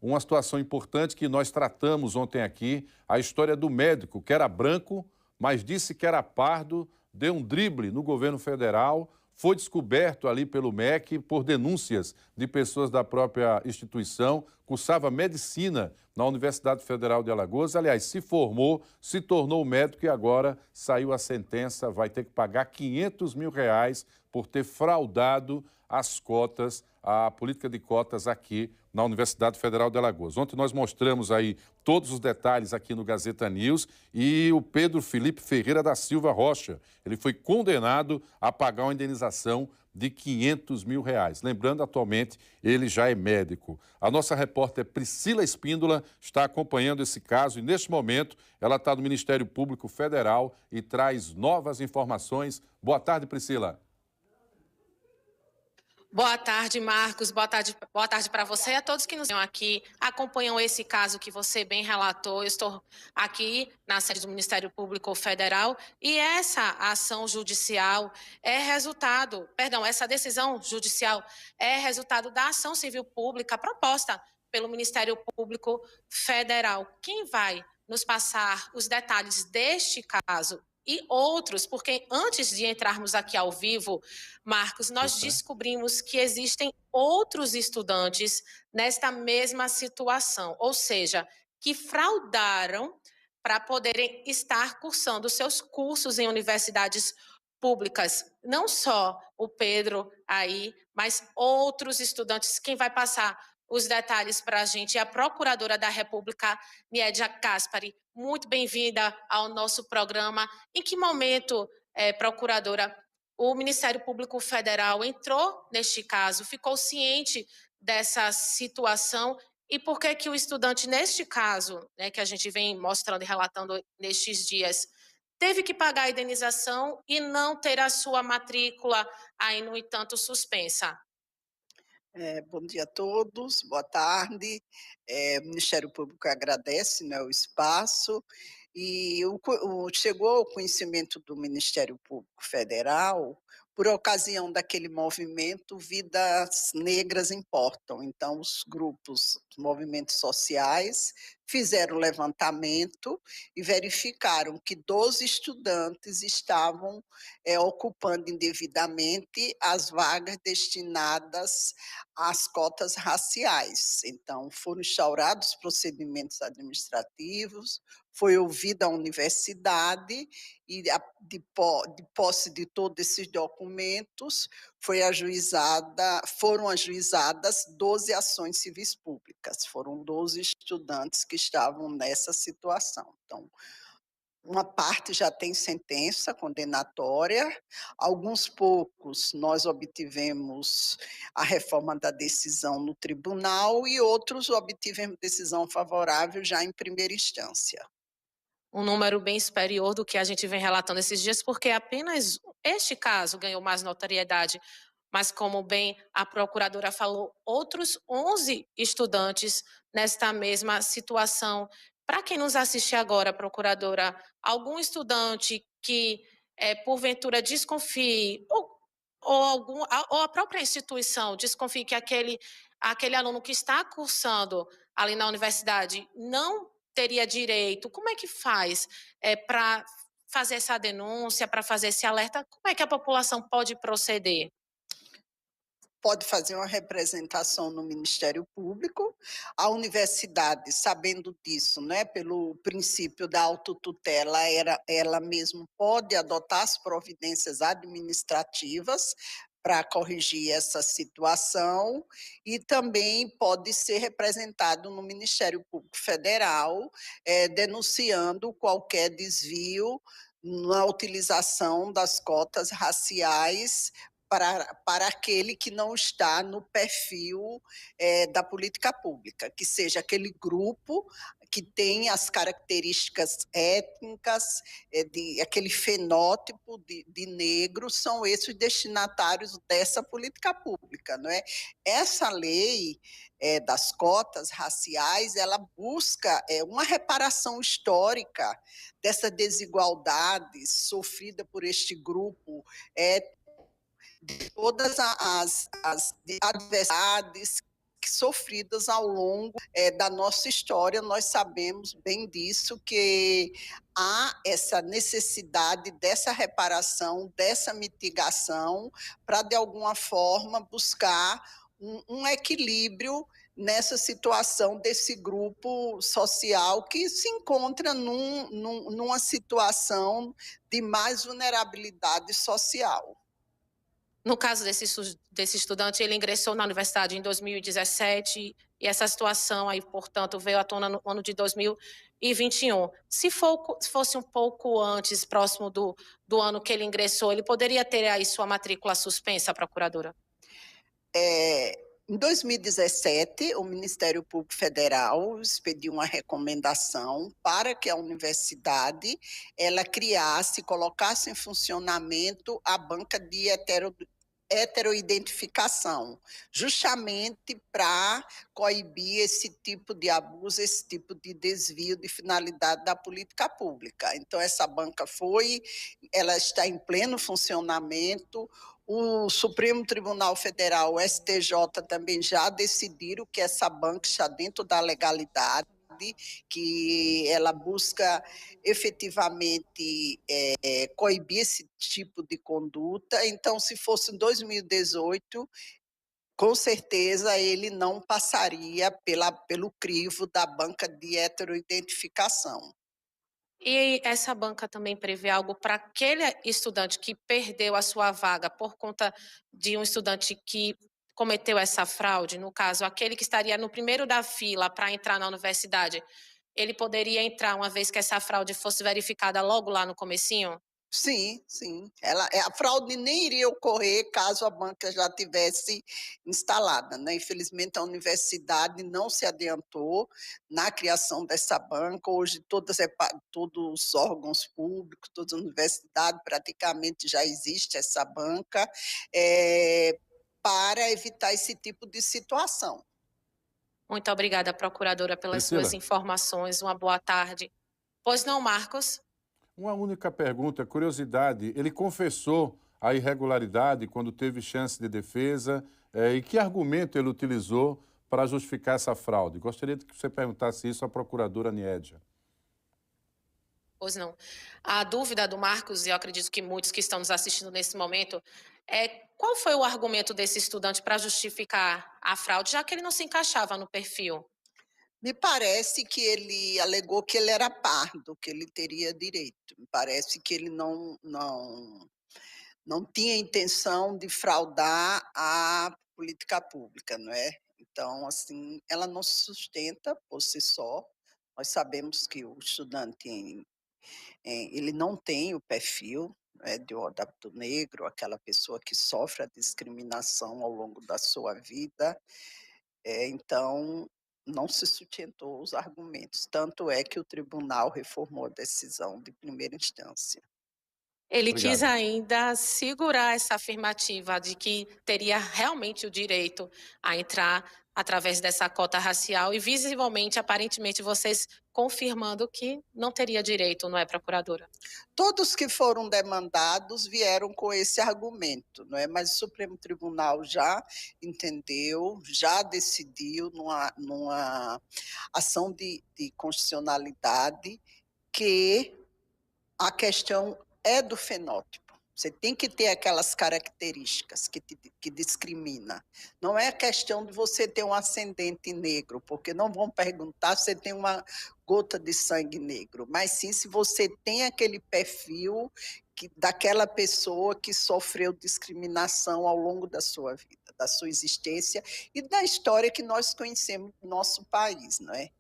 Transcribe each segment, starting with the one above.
uma situação importante que nós tratamos ontem aqui, a história do médico, que era branco, mas disse que era pardo, deu um drible no governo federal, foi descoberto ali pelo MEC por denúncias de pessoas da própria instituição, cursava medicina na Universidade Federal de Alagoas, aliás, se formou, se tornou médico e agora saiu a sentença, vai ter que pagar R$ 500 mil por ter fraudado as cotas, a política de cotas aqui na Universidade Federal de Alagoas. Ontem nós mostramos aí todos os detalhes aqui no Gazeta News e o Pedro Felipe Ferreira da Silva Rocha, ele foi condenado a pagar uma indenização de R$ 500 mil. Lembrando, atualmente, ele já é médico. A nossa repórter Priscila Espíndola está acompanhando esse caso e, neste momento, ela está no Ministério Público Federal e traz novas informações. Boa tarde, Priscila. Boa tarde, Marcos. Boa tarde para você e a todos que nos aqui acompanham esse caso que você bem relatou. Eu estou aqui na sede do Ministério Público Federal e essa ação judicial essa decisão judicial é resultado da ação civil pública proposta pelo Ministério Público Federal. Quem vai nos passar os detalhes deste caso e outros, porque antes de entrarmos aqui ao vivo, Marcos, nós descobrimos que existem outros estudantes nesta mesma situação, ou seja, que fraudaram para poderem estar cursando seus cursos em universidades públicas. Não só o Pedro aí, mas outros estudantes. Quem vai passar os detalhes para a gente é a Procuradora da República, Niédia Caspari. Muito bem-vinda ao nosso programa. Em que momento, Procuradora, o Ministério Público Federal entrou neste caso, ficou ciente dessa situação e por que o estudante, neste caso, né, que a gente vem mostrando e relatando nestes dias, teve que pagar a indenização e não ter a sua matrícula aí, no entanto, suspensa? Bom dia a todos, boa tarde. O Ministério Público agradece, né, o espaço e chegou ao conhecimento do Ministério Público Federal por ocasião daquele movimento Vidas Negras Importam. Então, os movimentos sociais, fizeram o levantamento e verificaram que 12 estudantes estavam ocupando indevidamente as vagas destinadas às cotas raciais. Então, foram instaurados procedimentos administrativos, foi ouvida a universidade e, de posse de todos esses documentos, foram ajuizadas 12 ações civis públicas. Foram 12 estudantes que estavam nessa situação. Então, uma parte já tem sentença condenatória, alguns poucos nós obtivemos a reforma da decisão no tribunal e outros obtivemos decisão favorável já em primeira instância. Um número bem superior do que a gente vem relatando esses dias, porque apenas este caso ganhou mais notoriedade, mas como bem a procuradora falou, outros 11 estudantes nesta mesma situação. Para quem nos assiste agora, procuradora, algum estudante que porventura desconfie, ou a própria instituição desconfie que aquele aluno que está cursando ali na universidade não teria direito, como é que faz para fazer essa denúncia, para fazer esse alerta? Como é que a população pode proceder? Pode fazer uma representação no Ministério Público. A universidade, sabendo disso, né, pelo princípio da autotutela, ela mesma pode adotar as providências administrativas para corrigir essa situação e também pode ser representado no Ministério Público Federal, denunciando qualquer desvio na utilização das cotas raciais para aquele que não está no perfil da política pública, que seja aquele grupo que tem as características étnicas, aquele fenótipo de negro, são esses destinatários dessa política pública, não é? Essa lei das cotas raciais, ela busca uma reparação histórica dessa desigualdade sofrida por este grupo de todas as adversidades sofridas ao longo da nossa história. Nós sabemos bem disso, que há essa necessidade dessa reparação, dessa mitigação, para, de alguma forma, buscar um equilíbrio nessa situação desse grupo social que se encontra numa situação de mais vulnerabilidade social. No caso desse estudante, ele ingressou na universidade em 2017 e essa situação aí, portanto, veio à tona no ano de 2021. Se fosse um pouco antes, próximo do ano que ele ingressou, ele poderia ter aí sua matrícula suspensa, procuradora? Em 2017, o Ministério Público Federal expediu uma recomendação para que a universidade ela criasse, colocasse em funcionamento a banca de heteroidentificação, justamente para coibir esse tipo de abuso, esse tipo de desvio de finalidade da política pública. Então, essa banca ela está em pleno funcionamento. O Supremo Tribunal Federal, o STJ, também já decidiram que essa banca está dentro da legalidade, que ela busca efetivamente coibir esse tipo de conduta. Então, se fosse em 2018, com certeza ele não passaria pelo crivo da banca de heteroidentificação. E essa banca também prevê algo para aquele estudante que perdeu a sua vaga por conta de um estudante que cometeu essa fraude, no caso, aquele que estaria no primeiro da fila para entrar na universidade, ele poderia entrar uma vez que essa fraude fosse verificada logo lá no comecinho? Sim, sim. A fraude nem iria ocorrer caso a banca já tivesse instalada, né? Infelizmente, a universidade não se adiantou na criação dessa banca. Hoje, todos os órgãos públicos, todas as universidades, praticamente já existe essa banca, para evitar esse tipo de situação. Muito obrigada, procuradora, pelas Priscila, suas informações. Uma boa tarde. Pois não, Marcos? uma única pergunta, curiosidade. Ele confessou a irregularidade quando teve chance de defesa e que argumento ele utilizou para justificar essa fraude? Gostaria que você perguntasse isso à procuradora Niédia. Pois não. A dúvida do Marcos, e eu acredito que muitos que estão nos assistindo nesse momento, é qual foi o argumento desse estudante para justificar a fraude, já que ele não se encaixava no perfil? Me parece que ele alegou que ele era pardo, que ele teria direito. Me parece que ele não tinha intenção de fraudar a política pública, não é? Então, assim, ela não se sustenta por si só. Nós sabemos que o estudante ele não tem o perfil, né, de um adepto negro, aquela pessoa que sofre a discriminação ao longo da sua vida. Então, não se sustentou os argumentos. Tanto é que o tribunal reformou a decisão de primeira instância. Ele quis Obrigado. ainda segurar essa afirmativa de que teria realmente o direito a entrar através dessa cota racial e, visivelmente, aparentemente, vocês confirmando que não teria direito, não é, procuradora? Todos que foram demandados vieram com esse argumento, não é? Mas o Supremo Tribunal já entendeu, já decidiu numa ação de constitucionalidade que a questão é do fenótipo. Você tem que ter aquelas características que discrimina. Não é a questão de você ter um ascendente negro, porque não vão perguntar se você tem uma gota de sangue negro, mas sim se você tem aquele perfil daquela pessoa que sofreu discriminação ao longo da sua vida, da sua existência e da história que nós conhecemos do nosso país, não é?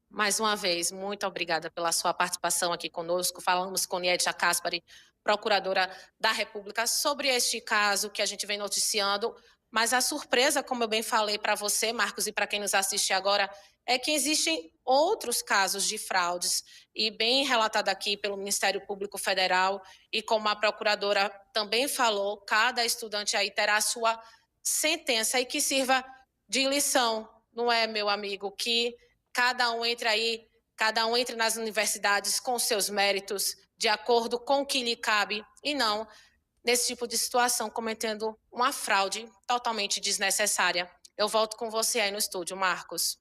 Mais uma vez, muito obrigada pela sua participação aqui conosco. Falamos com Niédia Caspari, procuradora da República, sobre este caso que a gente vem noticiando. Mas a surpresa, como eu bem falei para você, Marcos, e para quem nos assiste agora, é que existem outros casos de fraudes, e bem relatado aqui pelo Ministério Público Federal, e como a procuradora também falou, cada estudante aí terá a sua sentença e que sirva de lição, não é, meu amigo? Que cada um entre nas universidades com seus méritos, de acordo com o que lhe cabe, e não nesse tipo de situação, cometendo uma fraude totalmente desnecessária. Eu volto com você aí no estúdio, Marcos.